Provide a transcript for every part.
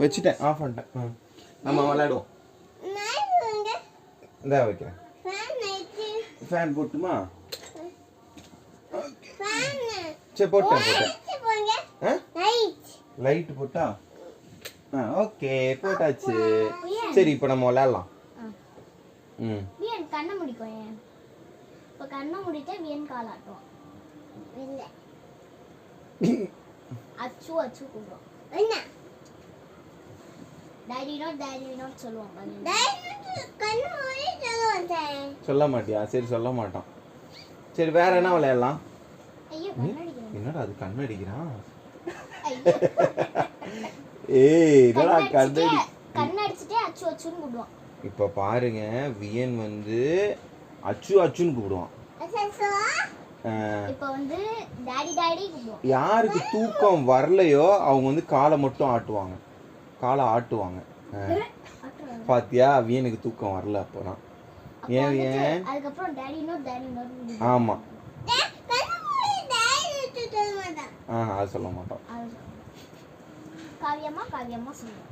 வச்சுட்டேன், ஆஃப் பண்ணிட்டேன். நம்ம விளையாடுவோம். இந்த வைக்கிறேன். ஃபேன் போட்டுமா? சரி போட்டேன். லைட் போட்டா? ஓகே போட்டாச்சு. சரி இப்போ நம்ம விளையாடலாம். கண்ணை முடிக்கும். இப்போ கண்ணை முடிச்சா வியன் கால் ஆட்டுவோம். இல்ல அச்சு அச்சு கூப்பிடுவோம். என்ன டாடி நாட் சொல்லுவோம். கண்ணு மூடி சொல்லுவோம். சொல்ல மாட்டியா? சரி சொல்ல மாட்டோம். சரி வேற என்ன விளையாடலாம்? ஐயோ கண்ணடிக்கிறான். என்னடா அது கண்ணடிக்கிறான்? ஏய் என்னடா கண்ணடிச்சிட்டே அச்சு அச்சுன்னு கூப்பிடுவான். இப்போ பாருங்க, வியன் வந்து அச்சு அச்சுன்னு கூப்பிடுவான். இப்போ வந்து டாடி கூப்பிடுவான். யாருக்கு தூக்கம் வரலையோ அவங்க வந்து காலை மட்டும் ஆட்டுவாங்க, காலை ஆட்டுவாங்க. பாத்தியா, வியனுக்கு தூக்கம் வரல அப்போதான். ஏன் அதுக்கப்புறம் டாடி நோட் ஆமா அது சொல்ல மாட்டோம். காவியம்மா சொல்லுவோம்.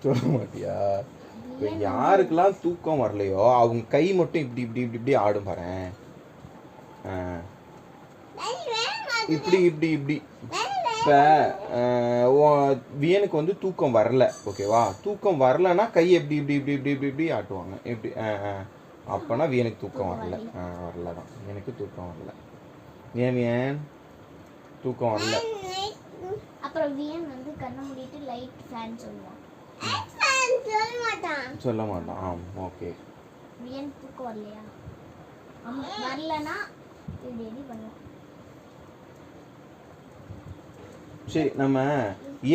சொல்ல மாட்டியா? இப்போ யாருக்கெல்லாம் தூக்கம் வரலையோ அவங்க கை மட்டும் இப்படி இப்படி இப்படி இப்படி ஆடும் பாரு. இப்படி இப்படி இப்படி. இப்போ வியனுக்கு வந்து தூக்கம் வரல, ஓகேவா? தூக்கம் வரலன்னா கை எப்படி இப்படி இப்படி இப்படி இப்படி இப்படி ஆட்டுவாங்க. எப்படி அப்போனா வியனுக்கு தூக்கம் வரல. வரல தான், எனக்கு தூக்கம் வரல. ஏன் தூக்கம் வரல? அப்புறம் வியன் வந்து கண்ணை மூடிட்டு லைட் ஃபேன் சொல்லுவான். சொல்ல மாட்டான். ஓகே. வியன் தூக்கம் வரலையா? வரலனா இப்படி பண்ணுவோம். சரி நம்ம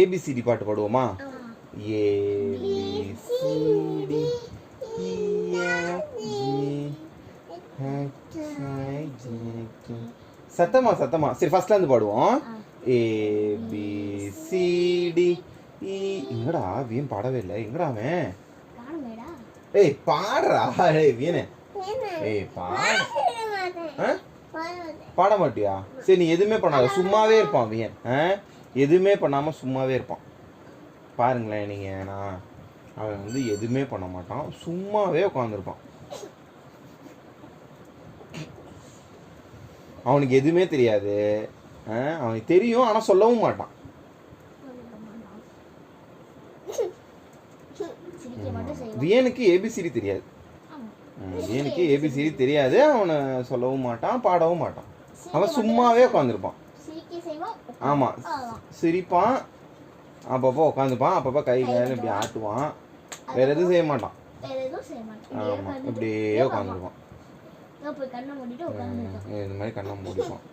ஏபிசிடி பாட்டு பாடுவோமா? சத்தமா. சரி ஃபர்ஸ்ட்ல இருந்து பாடுவோம். ஏபிசிடி. எங்கடா வியன் பாடவே இல்லை. எங்கடா அவன்? ஏய் பாடுறா. ஏய் வியனே, ஏய் பாட மாட்டியா? சரி நீ எதுவுமே பண்ணாத, சும்மாவே இருப்பான் வியன். எதுவுமே பண்ணாம சும்மாவே இருப்பான். பாருங்களேன் நீங்க, அவன் வந்து எதுவுமே பண்ண மாட்டான், சும்மாவே உட்காந்துருப்பான். அவனுக்கு எதுவுமே தெரியாது. அவனுக்கு தெரியும் ஆனா சொல்லவும் மாட்டான். வியனுக்கு ஏபிசிடி தெரியாது. வியனுக்கு ஏபிசிடி தெரியாது. அவனை சொல்லவும் மாட்டான், பாடவும் மாட்டான். அவன் சும்மாவே உட்காந்துருப்பான். ஆமா, சிரிப்பான், அப்பப்போ உட்காந்துப்பான், அப்பப்போ கை கால இப்படி ஆட்டுவான், வேற எதுவும் செய்ய மாட்டான். ஆமா, இப்படியே உட்காந்துருப்பான். இந்த மாதிரி கண்ணை மூடிப்பான்.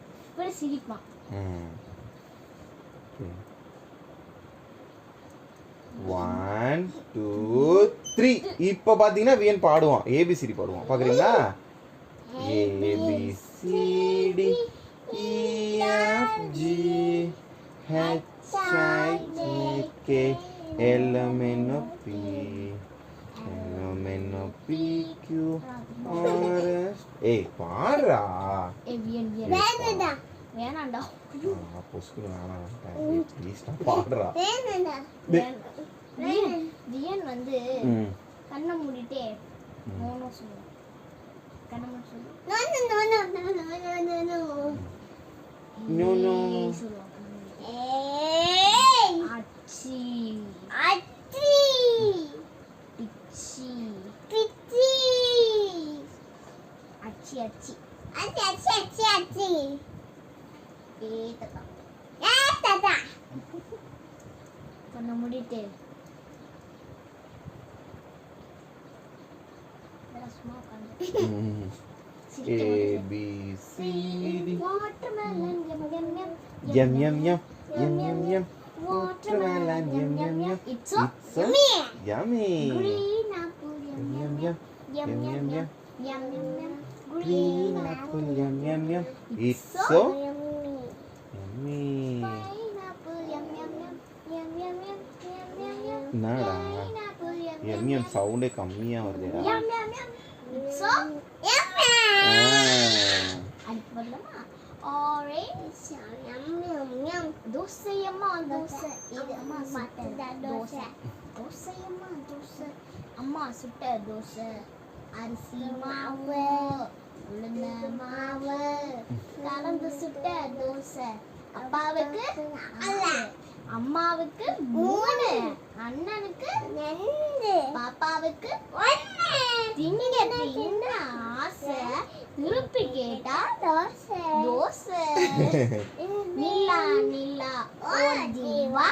1 2 3. இப்போ பாத்தீங்கன்னா வியன் பாடுவான், ஏபிசிடி பாடுவான். பாக்குறீங்களா? A B C D EFG HIJK LMNOP LMNOPQ RS. ஏய் பாடுறா. வேணாண்டா. பொஸ்கு வேணாம். ப்ளீஸ் பாடுறா. வியன் வந்து கண்ணை மூடிட்டே மோனோ சொல்லுவான். கண்ணை மூடி சொல்லு. நோ சொல்லுவான். அச்சி அச்சி பிச்சி பிச்சி அச்சி அச்சி அச்சி அச்சி அச்சி அச்சி. தாத்தா கண்ணை மூடிட்டு ABCD watermelon yum yum yum yum yum yum watermelon yum yum yum. It's so yummy. Green apple yum yum yum yum yum yum yum yum. Green apple yum yum yum. It's so yummy. Pineapple yum yum yum yum yum yum yum yum. என்னடா yum yum சவுண்டே கம்மியா வருதுடா. Yum yum yum. It's so yummy. அடுத்து வரலாமா? Orange yum yum தோசையம்மா dosa இது அம்மா சுட்ட தோசை தோசையம்மா தோசை அம்மா சுட்ட தோசை அரிசி மாவு உளுந்த மாவு கலந்து சுட்ட தோசை அப்பாவுக்கு அல்ல அம்மாவுக்கு 3 அண்ணனுக்கு 2 பாப்பாவுக்கு 1 திங்க தின்ன ஆசை திருப்பி கேட்டா தோசை தோசை நிலா நிலா ஓ ஜீவா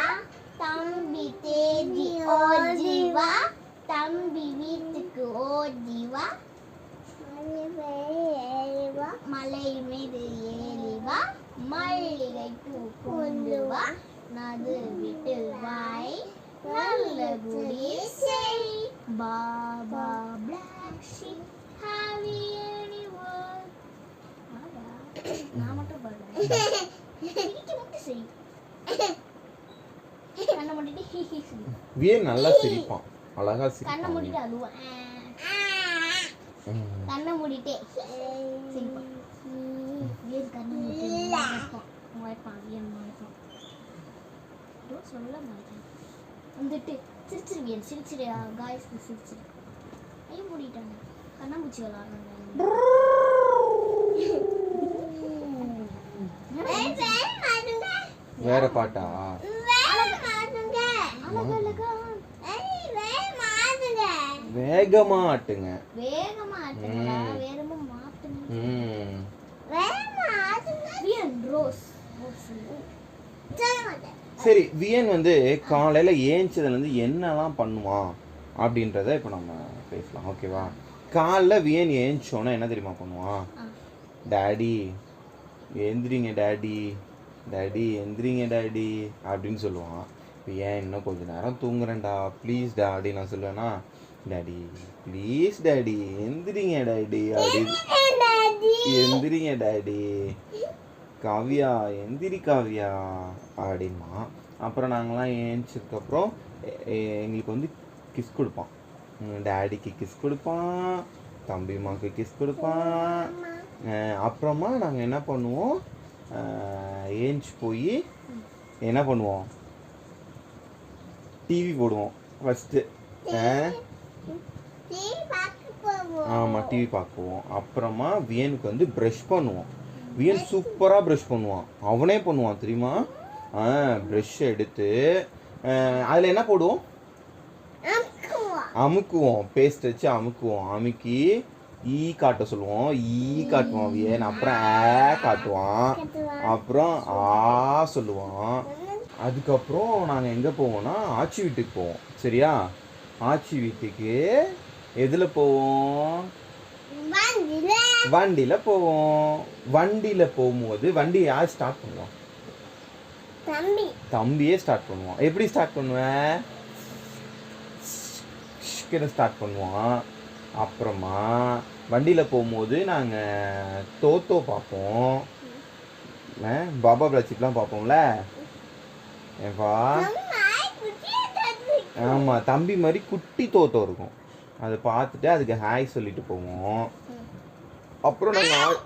தம்பி தேதி ஓ ஜீவா தம்பி வீட்டுக்கு ஓ ஜீவா மலை மீது ஏறிவா மல்லிகை பூ கொண்டு வா நது விட்டு வாய் நல்ல குடி செய் baa baa black sheep have you any word நான் மட்டும் பாடுறேன் சிரிக்க மட்டும் சரி கண்ணை மூடிட்டு ஹி ஹி சரி வியன் நல்லா சிரிப்பான் அழகா கண்ணை சிரிப்பான் மூடிட்டு அழுவான் கண்ணை மூடிட்டே சிரிப்பான் வியன் கண்ணை மூடிட்டு வாய்ப்பான் வியன் வாய்ப்பான் சொல்ல மாட்டேன் வந்துட்டு சிரிச்சிரு வியன் சிரிச்சிரு காய்ஸ்க்கு சிரிச்சிரு ஐயோ மூடிட்டாங்க கண்ணாமூச்சி விளாடுறாங்க வேற பாட்டா வேகமா ஆட்டுங்க வேகமா ஆட்டுங்க வேகமா மாட்டுங்க ம் வியன் ரோஸ் சரி வியன் வந்து காலையில ஏஞ்சதுல இருந்து என்னெல்லாம் பண்ணுவான் அப்படின்றத இப்போ நம்ம பேசலாம் ஓகேவா காலைல வியன் ஏஞ்சோன்னா என்ன தெரியுமா பண்ணுவான் டாடி எந்திரிங்க டாடி டாடி எந்திரிங்க டாடி அப்படின்னு சொல்லுவான் இப்போ ஏன் இன்னும் கொஞ்ச நேரம் தூங்குறேன்டா ப்ளீஸ் டாடி நான் சொல்லுவேன்னா டாடி ப்ளீஸ் டாடி எந்திரிங்க டாடி அப்படி எந்திரிங்க டாடி காவியா எந்திரி காவியா அப்படின்மா அப்புறம் நாங்களாம் ஏஞ்சதுக்கப்புறம் எங்களுக்கு வந்து கிஸ் கொடுப்பான் டாடிக்கு கிஸ் கொடுப்பான் தம்பிமாக்கு கிஸ் கொடுப்பான் அப்புறமா நாங்கள் என்ன பண்ணுவோம் ஏஞ்சி போய் என்ன பண்ணுவோம் டிவி போடுவோம் ஃபஸ்ட்டு ஆமாம் டிவி பார்க்குவோம் அப்புறமா வியனுக்கு வந்து ப்ரஷ் பண்ணுவோம் வியன் சூப்பராக ப்ரஷ் பண்ணுவான் அவனே பண்ணுவான் தெரியுமா ப்ரஷ் எடுத்து அதில் என்ன போடுவோம் அமுக்குவோம் பேஸ்ட் வச்சு அமுக்குவோம் அமுக்கி ஈ காட்ட சொல்லுவோம் ஈ காட்டுவான் வியன் அப்புறம் காட்டுவான் அப்புறம் சொல்லுவான் அதுக்கப்புறம் நாங்கள் எங்கே போவோம்னா ஆச்சி வீட்டுக்கு போவோம் சரியா ஆச்சி வீட்டுக்கு எதில் போவோம் வண்டியில் போவோம் வண்டியில் போகும்போது வண்டி யார் ஸ்டார்ட் பண்ணுவோம் தம்பியே ஸ்டார்ட் பண்ணுவான் எப்படி ஸ்டார்ட் பண்ணுவேன் ஸ்டார்ட் பண்ணுவான் அப்புறமா வண்டியில் போகும்போது நாங்கள் தோத்தோ பார்ப்போம் பாபா பிளாச்சிப்லாம் பார்ப்போம்ல ஏப்பா ஆமாம் தம்பி மாதிரி குட்டி தோத்தோ இருக்கும் அதை பார்த்துட்டு அதுக்கு ஹாய் சொல்லிட்டு போவோம் அப்புறம் நாங்கள்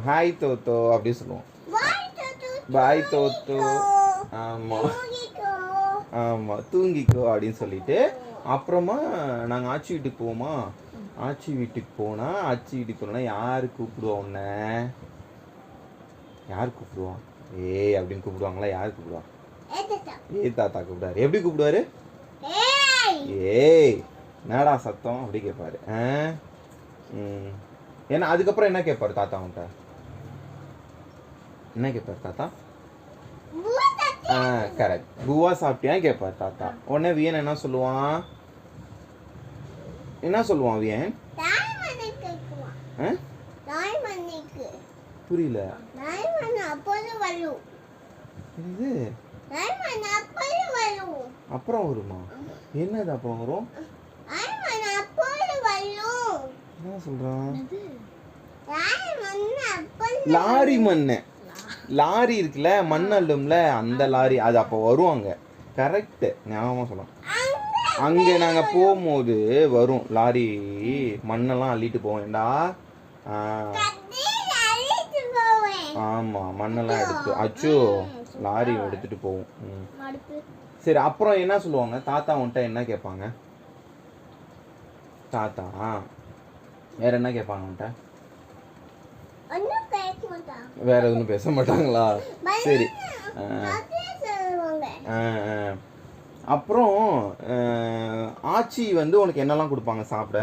ஹாய் தோத்தோ அப்படி சொல்லுவோம் பாய் தோத்தோ ஆமாம் ஆமாம் தூங்கிக்கோ அப்படின்னு சொல்லிட்டு அப்புறமா நாங்கள் ஆச்சி வீட்டுக்கு போவோமா ஆச்சி வீட்டுக்கு போனால் யார் கூப்பிடுவோம் உன்னை யார் கூப்பிடுவான் ஏய் அப்படின்னு கூப்பிடுவாங்களா யார் கூப்பிடுவா தாத்தா கூப்பிடுவாரு எப்படி கூப்பிடுவாரு ஏய் என்னடா சத்தம் அப்படி கேட்பாரு ஏன்னா அதுக்கப்புறம் என்ன கேட்பாரு தாத்தா உன்ட்ட என்ன கேட்பாரு தாத்தா கரெக்ட் பூவா சாப்பிட்டியான்னு கேட்பார் தாத்தா உடனே வியன் என்ன சொல்லுவான் வியன் புரியல இது அப்புறம் வருமா என்னது அப்புறம் வரும் என்ன சொல்றான் லாரி மண்ணு லாரி இருக்குல்ல மண் அள்ளும்ல அந்த லாரி அது அப்போ வருவாங்க கரெக்ட் ஞாபகமாக சொல்லலாம் அங்கே நாங்கள் போகும்போது வரும் லாரி மண்ணெல்லாம் அள்ளிட்டு போவேன்டா ஆமாம், மண்ணெல்லாம் எடுத்து அச்சோ லாரி எடுத்துகிட்டு போகும். மடுப்பு. சரி, அப்புறம் என்ன சொல்லுவாங்க? தாத்தா உன்ட்ட என்ன கேட்பாங்க? தாத்தா வேற என்ன கேட்பாங்க உன்ட்ட? ஒண்ணும் கேட்க மாட்டாங்க. வேற எதுவும் பேச மாட்டாங்களா? சரி. அதே சொல்லுவாங்க. அப்புறம் ஆச்சி வந்து உனக்கு என்னெல்லாம் கொடுப்பாங்க சாப்பிட?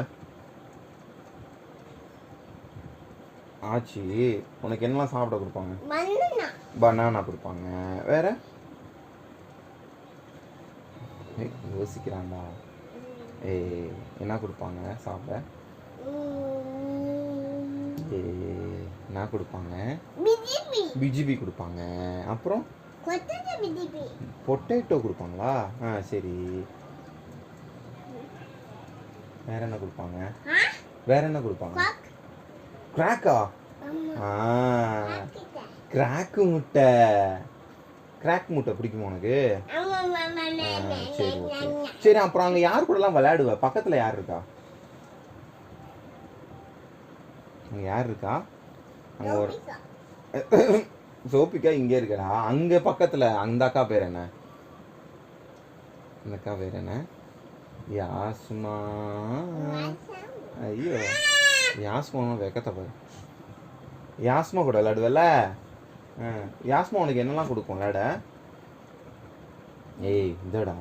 ஆச்சி உனக்கு என்னெல்லாம் சாப்பிட கொடுப்பாங்க? பனானா கொடுப்பாங்க. வேற? யோசிக்கிறாங்களா? என்ன கொடுப்பாங்க சாப்பிட? என்ன கொடுப்பாங்க? பிஜிபி கொடுப்பாங்க. அப்புறம் பொட்டேட்டோ கொடுப்பாங்களா? சரி. வேற என்ன கொடுப்பாங்க? வேற என்ன கொடுப்பாங்க? கிராக்கா? கிராக்கு முட்டை. கிராக் முட்டை பிடிக்குமா உனக்கு? சரி, ஓகே. சரி, அப்புறம் அங்கே யார் கூடலாம் விளையாடுவ? பக்கத்தில் யார் இருக்கா? அங்கே யார் இருக்கா? அங்கே ஒரு சோபிகா இங்கே இருக்கடா. அங்கே பக்கத்தில் அந்த அக்கா பேர் என்ன? அந்த அக்கா பேர் என்ன? யாஸ்மா. ஐயோ, யாஸ்மா வெக்கத்தை பாரு. யாஸ்மா கூட விளையாடுவல? யாஸ்மா உனக்கு என்னெல்லாம் கொடுக்கும் விளையாட? இதடா.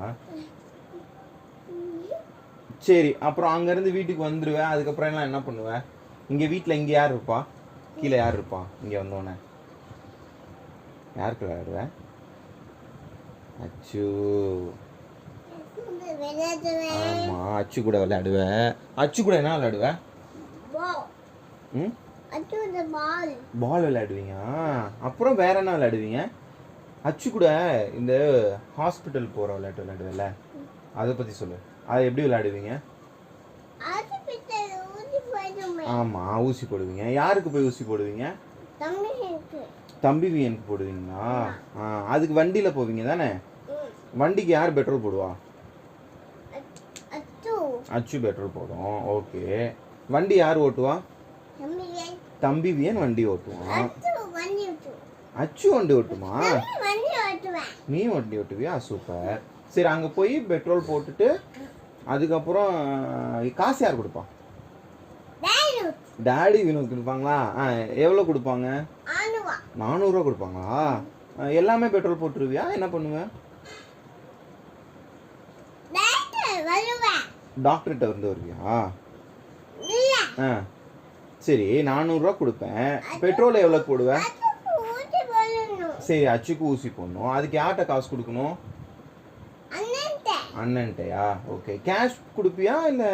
சரி, அப்புறம் அங்கேருந்து வீட்டுக்கு வந்துடுவேன். அதுக்கப்புறம் எல்லாம் என்ன பண்ணுவேன்? இங்கே வீட்டில் இங்கே யார் இருப்பா? கீழே யார் இருப்பா? இங்கே வந்தோடனே யாருக்கு விளையாடுவேன்? அச்சு. ஆமாம், அச்சு கூட விளையாடுவேன். அச்சு கூட என்ன விளையாடுவேன்? பால் விளையாடுவீங்க. அப்புறம் வேற என்ன விளையாடுவீங்க? அச்சு கூட இந்த ஹாஸ்பிட்டல் போகிற விளையாட்டு விளையாடுவேல, அதை பற்றி சொல்லு. அதை எப்படி விளையாடுவீங்க? ஆமாம், ஊசி போடுவீங்க. யாருக்கு போய் ஊசி போடுவீங்க? தம்பி வியனுக்கு போடுவீங்களா? அதுக்கு வண்டியில் போவீங்க தானே? வண்டிக்கு யார் பெட்ரோல் போடுவா? அச்சு பெட்ரோல் போடும். ஓகே. வண்டி யார் ஓட்டுவா? தம்பி வியன் வண்டி ஓட்டுவான். அச்சு வண்டி ஓட்டுமா? நீ வண்டி ஓட்டுவியா? சூப்பர். சரி, அங்கே போய் பெட்ரோல் போட்டுட்டு அதுக்கப்புறம் காசு யார் கொடுப்பா? டாடி வினோத் கொடுப்பாங்களா? எவ்வளோ கொடுப்பாங்க? 400 ரூபா கொடுப்பாங்களா? எல்லாமே பெட்ரோல் போட்டுருவியா? என்ன பண்ணுவேன்? டாக்டர்கிட்ட வந்து வருவியா? சரி, 400 ரூபா கொடுப்பேன். பெட்ரோல் எவ்வளோ போடுவேன்? சரி, அச்சுக்கு ஊசி போடணும். அதுக்கு யார்கிட்ட காசு கொடுக்கணும்? அண்ணன்ட்டையா? ஓகே. கேஷ் கொடுப்பியா இல்லை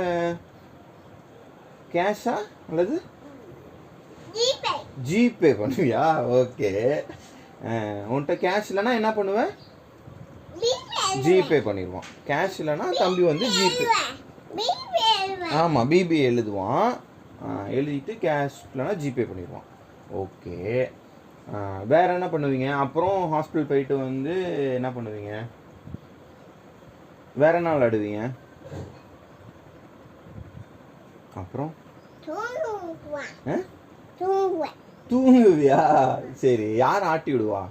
கேஷா அல்லது ஜிபே பண்ணுவியா? ஓகே. உன்கிட்ட கேஷ் இல்லைன்னா என்ன பண்ணுவேன்? ஜிபே பண்ணிடுவான். கேஷ் இல்லைன்னா தம்பி வந்து ஜிபே. ஆமாம், பிபி எழுதுவான். எழுதிட்டு கேஷ் இல்லைன்னா ஜிபே பண்ணிடுவான். ஓகே. வேற என்ன பண்ணுவீங்க? அப்புறம் ஹாஸ்பிட்டல் போயிட்டு வந்து என்ன பண்ணுவீங்க? வேற என்ன விளையாடுவீங்க? அப்புறம் தூங்குவியா? சரி, யார் ஆட்டி விடுவா?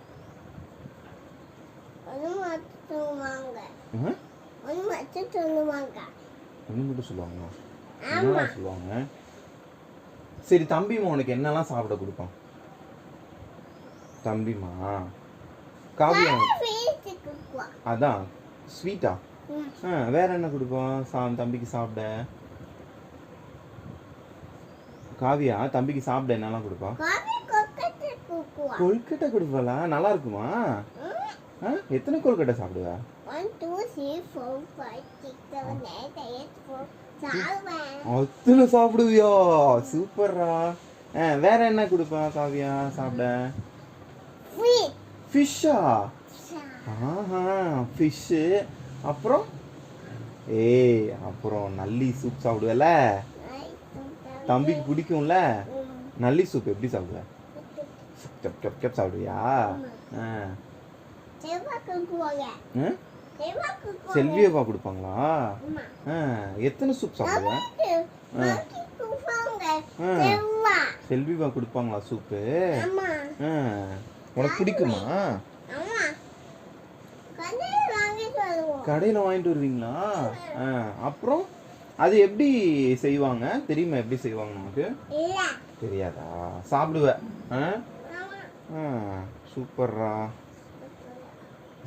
ஒன்று மட்டும் சொல்லுவாங்க. என்னெல்லாம் சொல்லுவாங்க? சரி, தம்பிமா உனக்கு என்னெல்லாம் சாப்பிட கொடுப்பான்? தம்பிமா காவியா அதான் ஸ்வீட்டா? வேற என்ன கொடுப்பான் தம்பிக்கு சாப்பிட? காவியா தம்பிக்கு சாப்பிட என்னெல்லாம் கொடுப்பா? கொல்கட்டை கொடுப்பாளா? நல்லா இருக்குமா? எத்தனை கொல்கட்டை சாப்பிடுவா? 1 2 3 4 5 6 7 8 4 அத்தனை சாப்பிடுவியா? சூப்பர்ரா. வேற என்ன கொடுப்பா காவியா சாப்பிட? ஃபிஷ்ஷா? ஃபிஷ்ஷு. அப்புறம் அப்புறம் நல்லி சூப் சாப்பிடுவல? தம்பிக்கு பிடிக்கும்ல நல்லி சூப். எப்படி சாப்பிடுவ? கப் கப் கப் சாப்பிடுவியா? செல்வியப்பா கொடுப்பாங்களா? எத்தனை சூப் சாப்பிடுவேன்? செல்விப்பா கொடுப்பாங்களா சூப்பு? உனக்கு பிடிக்குமா? ஆமா கடையில வாங்கி வருவோம். கடையில் வாங்கிட்டு வருவீங்களா? அப்புறம் அது எப்படி செய்வாங்க தெரியுமா? எப்படி செய்வாங்க நமக்கு இல்ல தெரியாதா? சாப்பிடுவ? சூப்பர்ரா.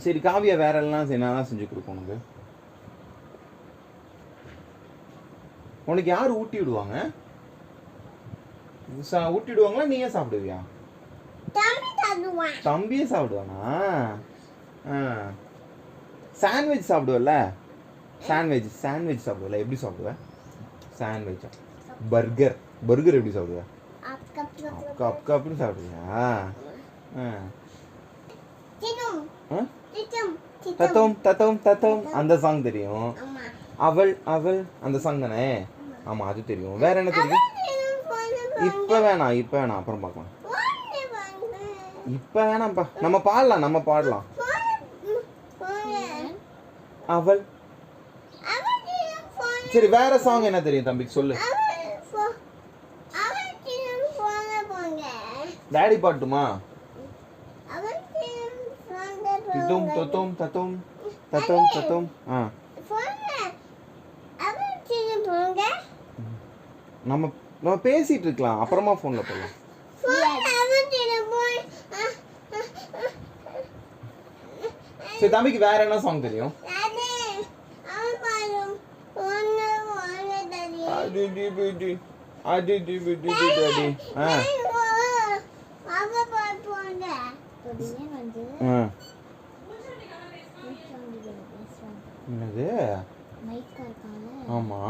சரி காவியா வேற எல்லாம் என்னதான் செஞ்சு கொடுக்கும் உனக்கு? உனக்கு யார் ஊட்டி விடுவாங்க? ஊட்டி விடுவாங்களா நீயே சாப்பிடுவியா? தம்பி சாப்பிடுவான். தம்பியே சாப்பிடுவானா? சாண்ட்விச் சாப்பிடுவல்ல? சாண்ட்விச் சாப்பிடுவல? எப்படி சாப்பிடுவ சாண்ட்விச்? பர்கர் எப்படி சாப்பிடுவ? கப்னு சாப்பிடுவியா? தத்தோம் தத்தோம் தத்தோம் அந்த சாங் தெரியும். அவள் அவள் அந்த சாங் தானே? ஆமா அது தெரியும். வேற என்ன தெரியும்? இப்ப வேணாம் அப்புறம் பார்க்கலாம். இப்ப வேணாம்ப்பா, நம்ம பாடலாம். அவள். சரி வேற சாங் என்ன தெரியும் தம்பிக்கு சொல்லு. டாடி பாட்டுமா? தித்தும் தத்தோம் தத்தோம் தத்தோம் தத்தோம். நம்ம பேசிட்டு இருக்கலாம், அப்புறமா போன்ல போடலாம். சரி தம்பிக்கு வேற என்ன சாங் தெரியும்? என்னது? ஆமா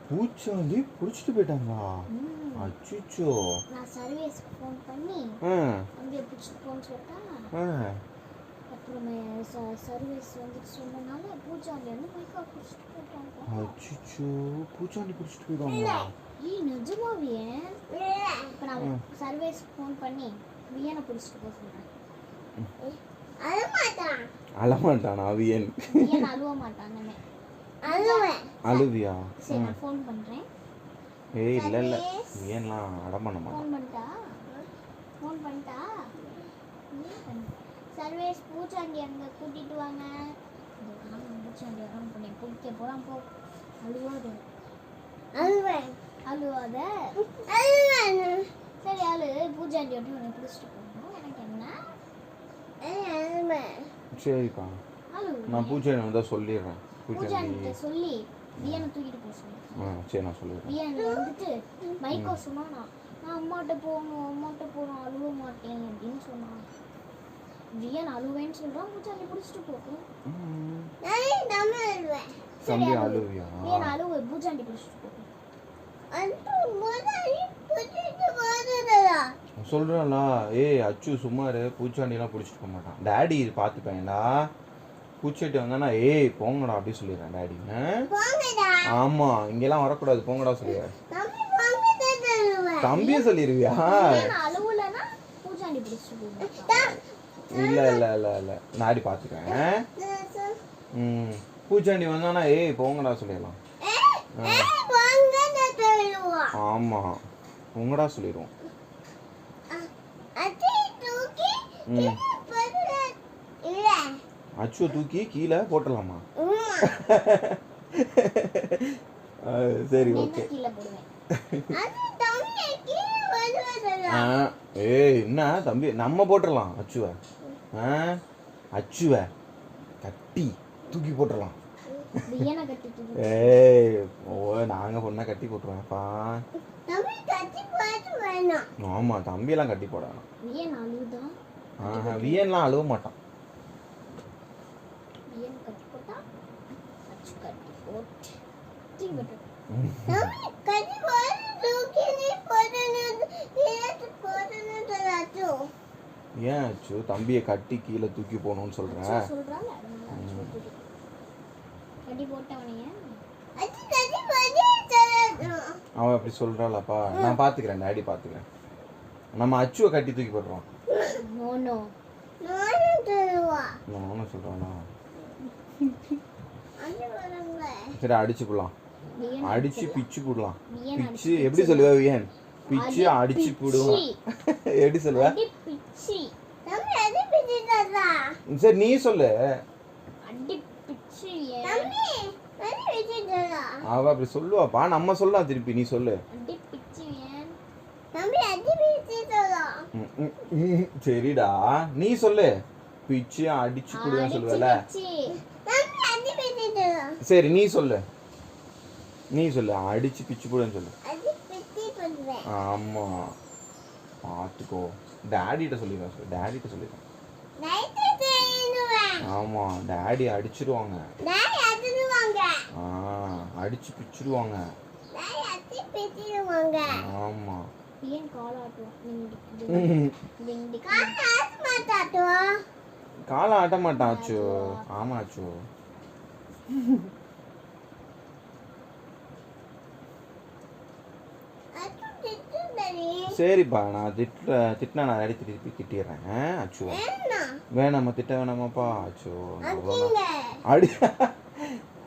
பூச்சாண்டி புடிச்சிட்டு போயிட்டாங்களா? அச்சச்சோ. நான் சர்வீஸ்க்கு ஃபோன் பண்ணி அங்கே புடிச்சிட்டு போன்னு சொல்லிட்டா. அப்புறமே சர்வீஸ் வந்துட்டு சொன்னனால பூச்சாண்டி வந்து மைக்கா புடிச்சிட்டு போயிட்டாங்க. அச்சச்சோ பூச்சாண்டி புடிச்சிட்டு போயிட்டாங்களா? நிஜமாவே? இப்போ நான் சர்வீஸ்க்கு ஃபோன் பண்ணி வியனை புடிச்சிட்டு போக சொல்றேன். அழமாட்டானா வியன்? வியன் அழுவ மாட்டானே. அழுவியா? சரி நான் ஃபோன் பண்றேன். ஏய் இல்ல வியன்லாம் அடமான மாட்டான். ஃபோன் பண்ணிட்டா சர்வீஸ் பூச்சாண்டி அங்க கூட்டிட்டு வாங்க. பூச்சாண்டி வராம பண்ணி கூட்டிட்டு போலாம் போ. அழுவாத சரி அழு. பூச்சாண்டி வந்து உன்னை பிடிச்சிட்டு போகணும். எனக்கு என்ன? சரிப்பா நான் பூச்சாண்டி வந்தா சொல்லிடுறேன். பூச்சாண்டி சொல்லி வியனை தூக்கிட்டு போக சொல்லுங்க. சரி நான் சொல்லிடுறேன். வியன் வந்துட்டு மைக்கோ சொன்னானா நான் அம்மாட்ட போகணும் அழுவ மாட்டேன் அப்படின்னு சொன்னான். வியன் அழுவேன்னு சொல்றான். பூச்சாண்டி பிடிச்சிட்டு போகும். தம்பி அழுவியா? வியன் அழுவு பூச்சாண்டி பிடிச்சிட்டு போகும். சொல்றேன்ல ஏய் அச்சு சும்மாரு பூச்சாண்டிலாம் பிடிச்சிட்டு போக மாட்டான். டாடி பார்த்துப்பேன்டா. பூச்சாண்டி வந்தானா ஏய் போங்கடா அப்படி சொல்லிடுறேன் டாடி. ஆமா இங்கெல்லாம் வரக்கூடாது போங்கடா சொல்லிடுறேன். தம்பியே சொல்லிடுவியா? இல்ல டாடி பார்த்துக்கிறேன். பூச்சாண்டி வந்தானா ஏய் போங்கடா சொல்லிடலாம். ஆமா உங்கடா சொல்லிடுவோம். அச்சுவை தூக்கி கீழே போட்டலாமா? சரி ஓகே. ஏய் என்ன தம்பி நம்ம போட்டுடலாம் அச்சுவை கட்டி தூக்கி போட்டுடலாம். ஏய் நாங்க பொண்ணா கட்டி போட்டுருவேன்ப்பா. ஆமா தம்பியெல்லாம் கட்டி போடலாம். வியன்லாம் அழுவ மாட்டான். ஏன் அச்சு தம்பியை கட்டி கீழே தூக்கி போகணும்னு சொல்றேன். அவன் அப்படி சொல்றாளப்பா. நான் பாத்துக்கிறேன் டாடி பாத்துக்கிறேன். நம்ம அச்சுவை கட்டி தூக்கி போடுறோம். நானும் சொல்றானா? சரி அடிச்சு போடலாம். அடிச்சு பிச்சு போடலாம். பிச்சு எப்படி சொல்லுவா வியன்? பிச்சு அடிச்சு போடுவான். எப்படி சொல்லுவ? அடி பிச்சி. தம்பி அடி பிச்சி தாத்தா. சரி நீ சொல்லு. அடி பிச்சி. தம்பி அடி பிச்சி தாத்தா. அவ அப்படி சொல்லுவாப்பா, நம்ம சொல்லலாம் திருப்பி. நீ சொல்லு. அடி பிச்சி. தம்பி அடி பிச்சி தாத்தா. சரிடா, நீ சொல்லு. பிச்சு அடிச்சு போடுவேன்னு சொல்லுவல. தம்பி அடி பிச்சி தாத்தா. சரி நீ சொல்லு. நீ சொல்லு. அடிச்சு பிச்சு போடுவேன்னு சொல்லு. அடி பிச்சி போடுவேன். ஆமா, பாத்துக்கோ. டாடிட்ட சொல்லிடுவேன். சொல்லு, டாடிட்ட சொல்லிடுவேன். நைட்டு தேய்னுவேன். ஆமா, டாடி அடிச்சிடுவாங்க. டாடி அடிச்சிடுவாங்க. அடிச்சு பிச்சிடுவாங்க. டாடி அடி பிச்சிடுவாங்க. ஆமா. ஏன் கால் ஆட்டுவோம்? கால் ஆட்ட மாட்டாட்டுவோம். காலை ஆட்ட மாட்டான் அச்சு. ஆமா அச்சு. சரிப்பா, நான் திட்டினா நான் அடி திருப்பி திட்டிடுறேன் அச்சு. வேணாமா, திட்ட வேணாமாப்பா அச்சு. அடி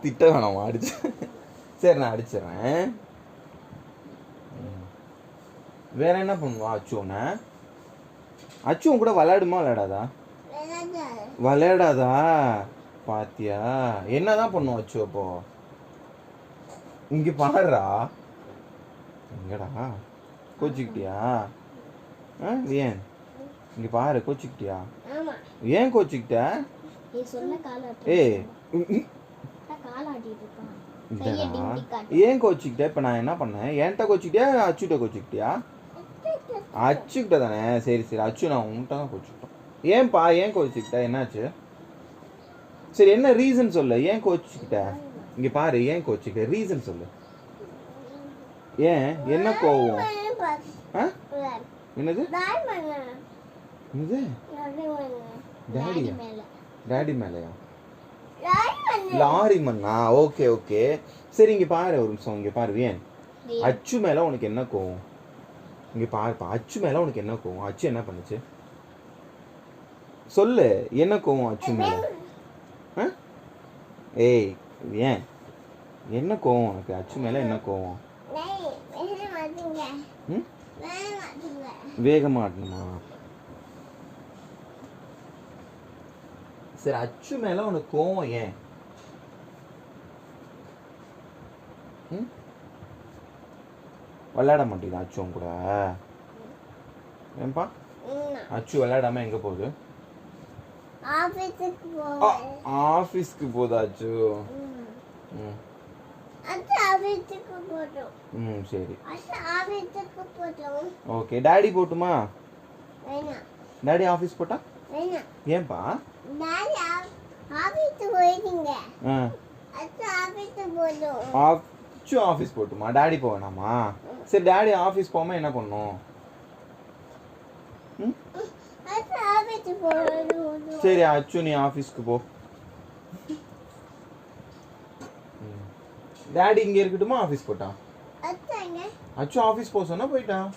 திட்ட வேணாமா, அடிச்சு. சரி நான் அடிச்சிடுறேன். வேற என்ன பண்ணுவா அச்சு? உன்ன அச்சு உன் கூட விளையாடுமா விளையாடாதா? விளையாடாதா? பாத்தியா என்னதான் பண்ணுவோம் அச்சு? அப்போ இங்க பாருடா. எங்கடா கோச்சிக்கிட்டியா? ஏன் இங்க பாரு, கோச்சிக்கிட்டியா? ஏன் கோச்சிக்கிட்ட? ஏன் கோச்சிக்கிட்ட? இப்ப நான் என்ன பண்ணேன்? என்கிட்ட கோச்சிக்கிட்டியா அச்சுட்ட கோச்சிக்கிட்டியா? அச்சுக்கிட்ட தானே. சரி சரி அச்சு, நான் உன்கிட்ட தான் கோச்சிக்கிட்டோம். ஏன்பா ஏன் கோச்சிக்கிட்ட? என்னாச்சு? சரி என்ன ரீசன் சொல்லு. ஏன் கோச்சிக்கிட்ட? இங்க பாரு, ஏன் கோச்சிக்கிட்ட? ரீசன் சொல்லு. ஏன் என்ன கோவம்? என்னது? என்னது? டாடியா? டாடி மேலையா? லாரி மண்ணா? Okay okay. சரி இங்க பாரு ஒரு நிமிஷம். இங்க பாரு, ஏன் அச்சு மேல உனக்கு என்ன கோவம்? இங்க பாருப்பா, அச்சு மேல உனக்கு என்ன கோவம்? அச்சு என்ன பண்ணுச்சு சொல்லு. என்ன கோவம் அச்சு மேல? ஏய் ஏன் என்ன கோவம் உனக்கு? அச்சு மேல என்ன கோவம்? வேகமா ஆடணுமா? சரி அச்சு மேல உனக்கு கோவம் ஏன்? விளையாட மாட்டேங்குது அச்சு உன் கூட? ஏன்பா அச்சு விளையாடாம எங்க போகுது? ஆபீஸ்க்கு போதா அச்சு? சரி ஓகே. டாடி போட்டுமா? டாடி ஆபீஸ் போட்டா? ஏன்பா? அச்சு ஆபீஸ் போட்டுமா? டாடி போவேனாமா? சரி டாடி ஆபீஸ் போகாம என்ன பண்ணும்? சரி அச்சு நீ ஆபீஸ்க்கு போ. டாடி இங்க இருக்கட்டுமா? ஆபீஸ் போட்டா? அச்சு ஆபீஸ் போக சொன்னா போயிட்டான்.